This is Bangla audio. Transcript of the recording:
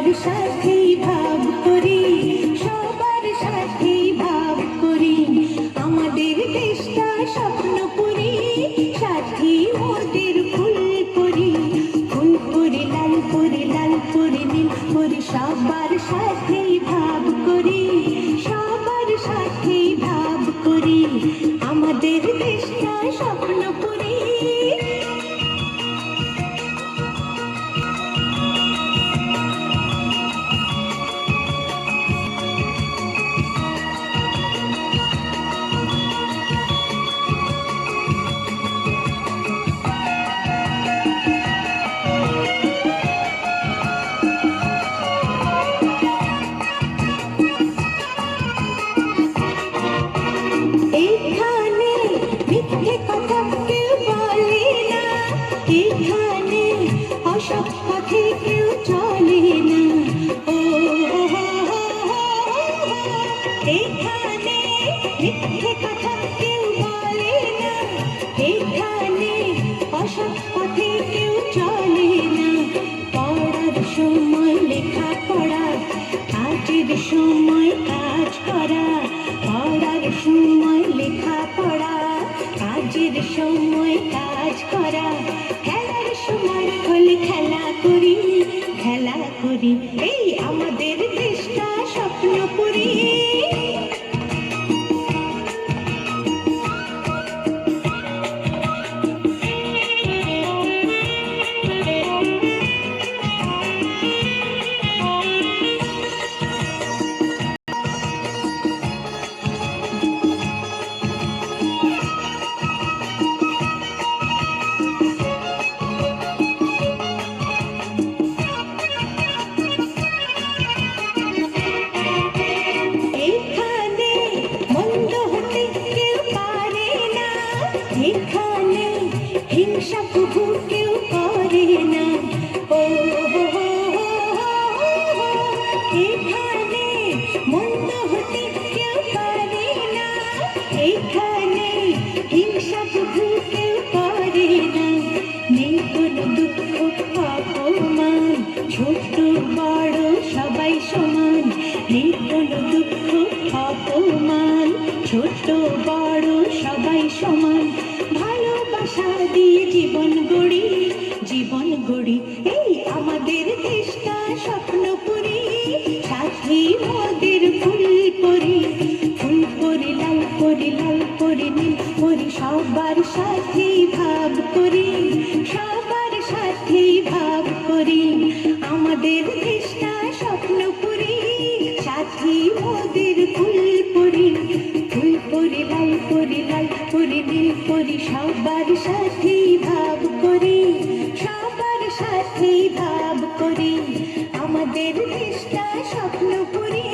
সবার সাথেই ভাব করি, সবার সাথেই ভাব করি। আমাদের দেশটা স্বপ্নপুরী, সাথী মোদের ফুলপুরি। ফুলপুরি লাল পুরি, লাল পুরি নীল পুরি, সবার সাথেই ভাব করি, সবার সাথেই ভাব করি। আমাদের দেশটা স্বপ্নপুরী। এখানে মিথ্যে কথা কেউ বলে না, এখানে অসৎ পথে কেউ চলে না। ও এখানে মিথ্যে কথা কেউ বলে না, এখানে অসৎ পথে কেউ চলে না। পড়ার সময় লেখা পড়া, কাজের সময় কাজ করা। পড়ার সময় লেখা পড়া, কাজের সময় কাজ করা। খেলার সময় হলে খেলা করি, খেলা করি। এই আমাদের দেশটা স্বপ্নপুরী। এখানে মন্দ হতে কেউ পারে না, এখানে হিংসা প্রভু কেউ করে না। ও এখানে মন্দ হতে কেউ পারে না, এখানে হিংসা প্রভু কেউ করে না। নেই কোনো দুঃখ অপমান, ছোট বড় সবাই সমান। নেই কোনো দুঃখ অপমান, ছোট বড় সবাই সমান। ভালোবাসা দিয়ে জীবন গড়ি, জীবন গড়ি। এই আমাদের দেশটা স্বপ্নপুরী, সাথী মোদের ফুলপুরি। ফুলপুরি লাল পুরি, লাল পুরি নীল পুরি, সবার সাথেই ভাব করি, সবার সাথেই ভাব করি। আমাদের দেশটা স্বপ্নপুরী, সাথী মোদের ফুলপুরি। ফুলপুরি লাল পুরি, লাল পুরি নীল পুরি, সবার সাথেই ভাব করি, সবার সাথেই ভাব করি। আমাদের দেশটা স্বপ্নপুরী।